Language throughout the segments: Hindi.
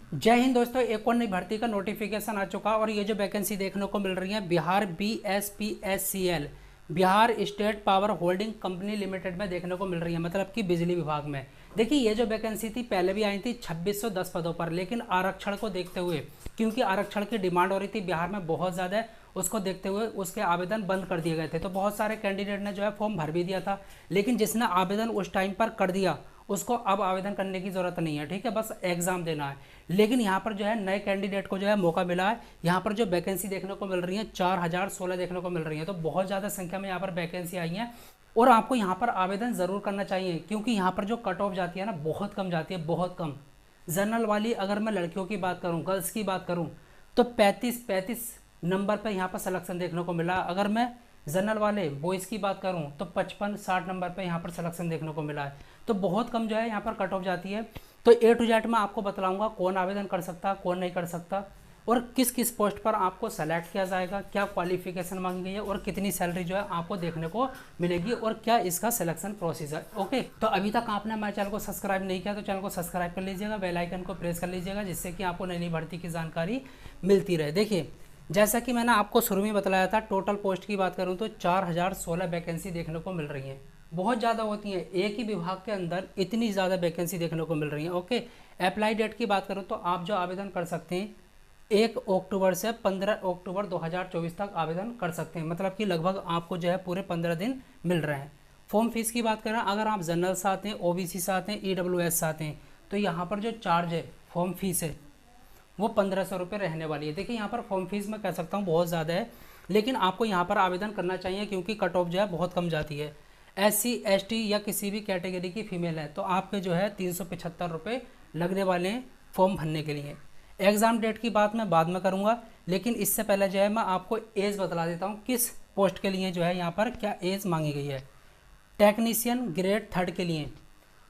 जय हिंद दोस्तों, एक और नई भर्ती का नोटिफिकेशन आ चुका और ये जो वैकेंसी देखने को मिल रही है Bihar BSPSCL Bihar state power holding company limited में देखने को मिल रही है, मतलब कि बिजली विभाग में। देखिए ये जो वैकेंसी थी पहले भी आई थी 2610 पदों पर, लेकिन आरक्षण को देखते हुए, क्योंकि आरक्षण की डिमांड हो रही थी बिहार में बहुत ज़्यादा, उसको देखते हुए उसके आवेदन बंद कर दिए गए थे। तो बहुत सारे कैंडिडेट ने जो है फॉर्म भर भी दिया था, लेकिन जिसने आवेदन उस टाइम पर कर दिया उसको अब आवेदन करने की ज़रूरत नहीं है, ठीक है, बस एग्ज़ाम देना है। लेकिन यहाँ पर जो है नए कैंडिडेट को जो है मौका मिला है। यहाँ पर जो वैकेंसी देखने को मिल रही है 4016 देखने को मिल रही है, तो बहुत ज़्यादा संख्या में यहाँ पर वैकेंसी आई है और आपको यहाँ पर आवेदन ज़रूर करना चाहिए, क्योंकि यहाँ पर जो कट ऑफ जाती है ना बहुत कम जाती है, बहुत कम। जनरल वाली अगर मैं लड़कियों की बात करूँ, गर्ल्स की बात करूँ, तो 35 नंबर पर यहाँ पर सिलेक्शन देखने को मिला। अगर मैं जनरल वाले बॉयज़ की बात करूँ तो 55-60 नंबर पर यहाँ पर सिलेक्शन देखने को मिला है। तो बहुत कम जो है यहाँ पर कट ऑफ जाती है। तो A to Z मैं आपको बतलाऊंगा कौन आवेदन कर सकता, कौन नहीं कर सकता, और किस किस पोस्ट पर आपको सेलेक्ट किया जाएगा, क्या क्वालिफिकेशन मांगी गई है और कितनी सैलरी जो है आपको देखने को मिलेगी और क्या इसका सिलेक्शन प्रोसेस है। ओके, तो अभी तक आपने हमारे चैनल को सब्सक्राइब नहीं किया तो चैनल को सब्सक्राइब कर लीजिएगा, बेल आइकन को प्रेस कर लीजिएगा, जिससे कि आपको नई नई भर्ती की जानकारी मिलती रहे। देखिए जैसा कि मैंने आपको शुरू में बताया था, टोटल पोस्ट की बात करूँ तो 4016 वैकेंसी देखने को मिल रही है। बहुत ज़्यादा होती हैं, एक ही विभाग के अंदर इतनी ज़्यादा वैकेंसी देखने को मिल रही है। ओके, अप्लाई डेट की बात करूँ तो आप जो आवेदन कर सकते हैं 1 अक्टूबर से 15 अक्टूबर 2024 तक आवेदन कर सकते हैं, मतलब कि लगभग आपको जो है पूरे 15 दिन मिल रहे हैं। फॉर्म फीस की बात करें, अगर आप जनरल से आते हैं, OBC से आते हैं, EWS से आते हैं, तो यहाँ पर जो चार्ज है फॉर्म फीस है वो 1500 रुपये रहने वाली है। देखिए यहाँ पर फॉर्म फीस मैं कह सकता हूँ बहुत ज़्यादा है, लेकिन आपको यहाँ पर आवेदन करना चाहिए क्योंकि कट ऑफ जो है बहुत कम जाती है। SC ST या किसी भी कैटेगरी की फीमेल है तो आपके जो है 375 रुपये लगने वाले हैं फॉर्म भरने के लिए। एग्ज़ाम डेट की बात मैं बाद में करूँगा, लेकिन इससे पहले जो है मैं आपको एज बतला देता हूँ किस पोस्ट के लिए जो है यहाँ पर क्या एज मांगी गई है। टेक्नीशियन ग्रेड 3 के लिए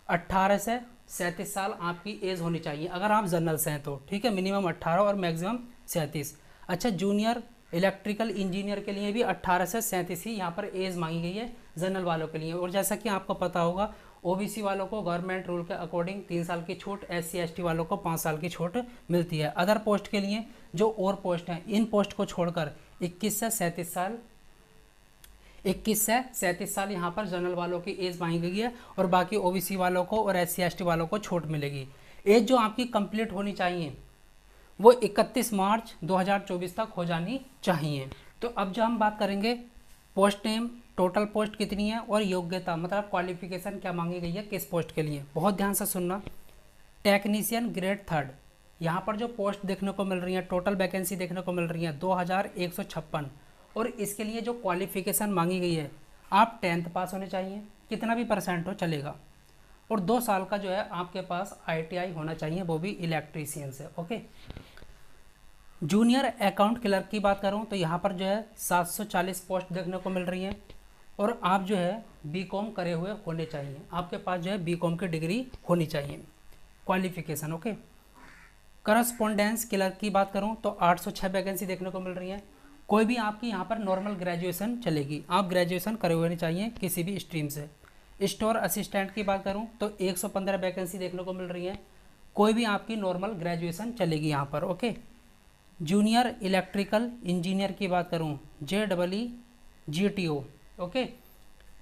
18 से 37 साल आपकी एज होनी चाहिए अगर आप जनरल से हैं तो, ठीक है, मिनिमम 18 और मैक्सिमम 37। अच्छा, जूनियर इलेक्ट्रिकल इंजीनियर के लिए भी 18 से 37 ही यहाँ पर एज मांगी गई है जनरल वालों के लिए। और जैसा कि आपको पता होगा OBC वालों को गवर्नमेंट रूल के अकॉर्डिंग 3 साल की छूट, SC ST वालों को 5 साल की छूट मिलती है। अदर पोस्ट के लिए जो और पोस्ट हैं, इन पोस्ट को छोड़कर 21 से 37 साल यहाँ पर जनरल वालों की एज मांगी गई है और बाकी OBC वालों को और SC ST वालों को छूट मिलेगी। एज जो आपकी कंप्लीट होनी चाहिए वो 31 मार्च 2024 तक हो जानी चाहिए। तो अब जो हम बात करेंगे पोस्ट नेम, टोटल पोस्ट कितनी है और योग्यता मतलब क्वालिफिकेशन क्या मांगी गई है किस पोस्ट के लिए, बहुत ध्यान से सुनना। टेक्नीशियन ग्रेड 3 यहाँ पर जो पोस्ट देखने को मिल रही है, टोटल वैकेंसी देखने को मिल रही है 2156, और इसके लिए जो क्वालिफिकेशन मांगी गई है आप 10th पास होने चाहिए, कितना भी परसेंट हो चलेगा, और 2 साल का जो है आपके पास ITI होना चाहिए, वो भी इलेक्ट्रीशियन से। ओके, जूनियर अकाउंट क्लर्क की बात करूं तो यहाँ पर जो है 740 पोस्ट देखने को मिल रही हैं और आप जो है BCom करे हुए होने चाहिए, आपके पास जो है BCom की डिग्री होनी चाहिए क्वालिफिकेशन। ओके, करस्पॉन्डेंस क्लर्क की बात करूं तो 806 वैकेंसी देखने को मिल रही है। कोई भी आपकी यहाँ पर नॉर्मल ग्रेजुएशन चलेगी, आप ग्रेजुएशन करे हुए नहीं चाहिए किसी भी स्ट्रीम से। स्टोर असिस्टेंट की बात करूँ तो 115 वैकेंसी देखने को मिल रही है, कोई भी आपकी नॉर्मल ग्रेजुएशन चलेगी यहाँ पर। ओके, जूनियर इलेक्ट्रिकल इंजीनियर की बात करूँ JEE GTO, ओके,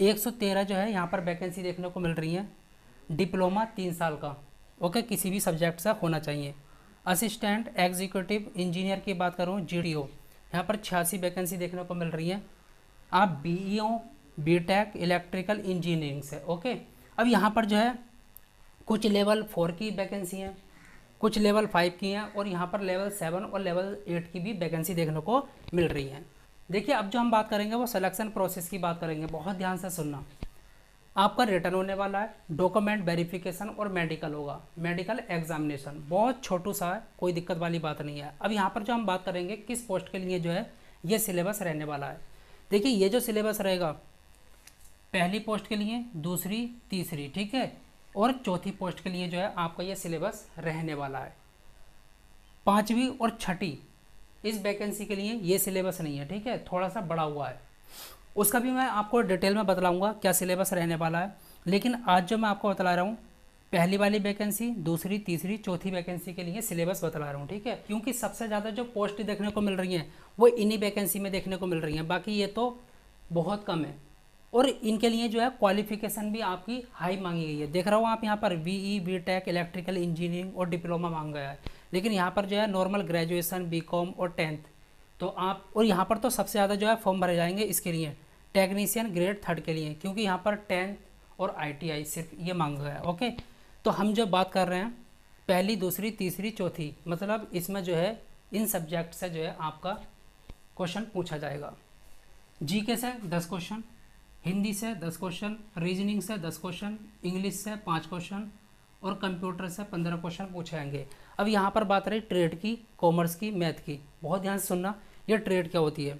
113 जो है यहाँ पर वैकेंसी देखने को मिल रही है, डिप्लोमा 3 साल का, ओके, किसी भी सब्जेक्ट से होना चाहिए। असिस्टेंट एग्जीक्यूटिव इंजीनियर की बात करूँ GTO, यहाँ पर 86 वैकेंसी देखने को मिल रही है, आप BEO BTech इलेक्ट्रिकल इंजीनियरिंग से। ओके, अब यहाँ पर जो है कुछ लेवल 4 की वैकेंसी हैं, कुछ लेवल 5 की हैं और यहाँ पर लेवल 7 और लेवल 8 की भी वैकेंसी देखने को मिल रही है। देखिए अब जो हम बात करेंगे वो सिलेक्शन प्रोसेस की बात करेंगे, बहुत ध्यान से सुनना। आपका रिटर्न होने वाला है, डॉक्यूमेंट वेरिफिकेशन और मेडिकल होगा, मेडिकल एग्जामिनेशन बहुत छोटू सा है, कोई दिक्कत वाली बात नहीं है। अब यहाँ पर जो हम बात करेंगे किस पोस्ट के लिए जो है ये सिलेबस रहने वाला है। देखिए ये जो सिलेबस रहेगा पहली पोस्ट के लिए, दूसरी, तीसरी, ठीक है, और चौथी पोस्ट के लिए जो है आपका ये सिलेबस रहने वाला है। 5वीं और 6ठी इस वैकेंसी के लिए ये सिलेबस नहीं है, ठीक है, थोड़ा सा बड़ा हुआ है, उसका भी मैं आपको डिटेल में बतलाऊंगा क्या सिलेबस रहने वाला है। लेकिन आज जो मैं आपको बतला रहा हूँ पहली वाली वैकेंसी, दूसरी, तीसरी, चौथी वैकेंसी के लिए सिलेबस बतला रहा हूँ, ठीक है, क्योंकि सबसे ज़्यादा जो पोस्ट देखने को मिल रही हैं वो इन्हीं वैकेंसी में देखने को मिल रही हैं, बाकी ये तो बहुत कम है। और इनके लिए जो है क्वालिफिकेशन भी आपकी हाई मांगी गई है। देख रहा हूँ आप यहाँ पर बीई, बीटेक, इलेक्ट्रिकल इंजीनियरिंग और डिप्लोमा मांग गया है, लेकिन यहाँ पर जो है नॉर्मल ग्रेजुएशन, बीकॉम और 10th। तो आप, और यहाँ पर तो सबसे ज़्यादा जो है फॉर्म भरे जाएंगे इसके लिए टेक्नीशियन ग्रेड 3 के लिए, क्योंकि यहाँ पर 10th और ITI सिर्फ ये मांगा गया है। ओके, तो हम जो बात कर रहे हैं पहली, दूसरी, तीसरी, चौथी, मतलब इसमें जो है इन सब्जेक्ट से जो है आपका क्वेश्चन पूछा जाएगा। जीके से 10 क्वेश्चन, हिंदी से 10 क्वेश्चन, रीजनिंग से 10 क्वेश्चन, इंग्लिश से 5 क्वेश्चन और कंप्यूटर से 15 क्वेश्चन पूछे जाएंगे। अब यहाँ पर बात रही ट्रेड की, कॉमर्स की, मैथ की। बहुत ध्यान से सुनना, ये ट्रेड क्या होती है।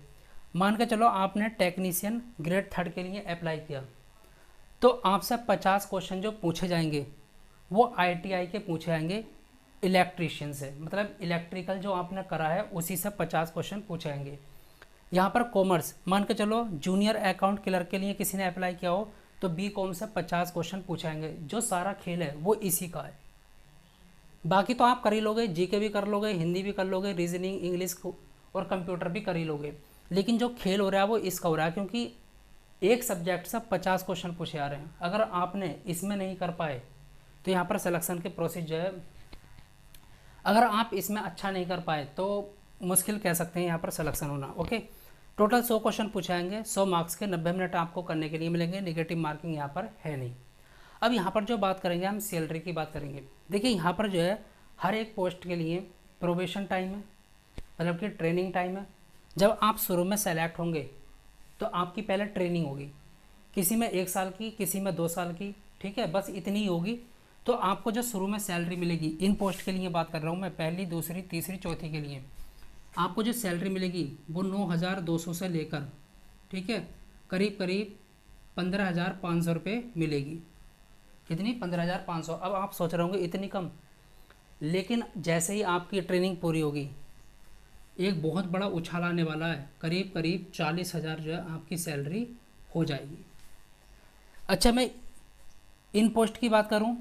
मान के चलो आपने टेक्नीशियन ग्रेड 3 के लिए अप्लाई किया, तो आपसे 50 क्वेश्चन जो पूछे जाएंगे वो ITI के पूछे जाएंगे इलेक्ट्रीशियन से, मतलब इलेक्ट्रिकल जो आपने करा है उसी से 50 क्वेश्चन पूछे जाएंगे। यहाँ पर कॉमर्स, मान के चलो जूनियर अकाउंट क्लर्क के लिए किसी ने अप्लाई किया हो तो BCom से 50 क्वेश्चन पूछाएंगे। जो सारा खेल है वो इसी का है। बाकी तो आप कर ही लोगे, जीके भी कर लोगे, हिंदी भी कर लोगे, रीजनिंग, इंग्लिश और कंप्यूटर भी कर ही लोगे, लेकिन जो खेल हो रहा है वो इसका हो रहा है, क्योंकि एक सब्जेक्ट से 50 क्वेश्चन पूछे आ रहे हैं। अगर आपने इसमें नहीं कर पाए तो यहाँ पर सिलेक्शन के प्रोसेस जो है, अगर आप इसमें अच्छा नहीं कर पाए तो मुश्किल कह सकते हैं यहाँ पर सिलेक्शन होना। ओके, टोटल 100 क्वेश्चन पूछाएंगे, 100 मार्क्स के, 90 मिनट आपको करने के लिए मिलेंगे। नेगेटिव मार्किंग यहाँ पर है नहीं। अब यहाँ पर जो बात करेंगे हम सैलरी की बात करेंगे। देखिए यहाँ पर जो है हर एक पोस्ट के लिए प्रोबेशन टाइम है, मतलब कि ट्रेनिंग टाइम है। जब आप शुरू में सेलेक्ट होंगे तो आपकी पहले ट्रेनिंग होगी, किसी में 1 साल की, किसी में 2 साल की, ठीक है, बस इतनी ही होगी। तो आपको जो शुरू में सैलरी मिलेगी, इन पोस्ट के लिए बात कर रहा हूँ मैं, पहली, दूसरी, तीसरी, चौथी के लिए आपको जो सैलरी मिलेगी वो 9,200 से लेकर, ठीक है, करीब करीब 15,500 रुपये मिलेगी। कितनी? 15,500। अब आप सोच रहे होंगे इतनी कम, लेकिन जैसे ही आपकी ट्रेनिंग पूरी होगी एक बहुत बड़ा उछाल आने वाला है, करीब करीब 40,000 जो है आपकी सैलरी हो जाएगी। अच्छा, मैं इन पोस्ट की बात करूं,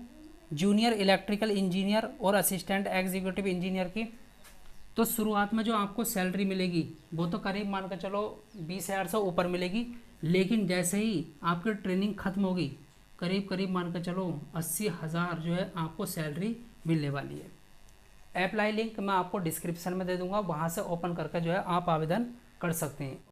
जूनियर इलेक्ट्रिकल इंजीनियर और असिस्टेंट एग्जीक्यूटिव इंजीनियर की, तो शुरुआत में जो आपको सैलरी मिलेगी वो तो करीब मान कर चलो 20,000 से ऊपर मिलेगी, लेकिन जैसे ही आपकी ट्रेनिंग खत्म होगी करीब करीब मान कर चलो 80,000 जो है आपको सैलरी मिलने वाली है। अप्लाई लिंक मैं आपको डिस्क्रिप्शन में दे दूंगा, वहाँ से ओपन करके जो है आप आवेदन कर सकते हैं।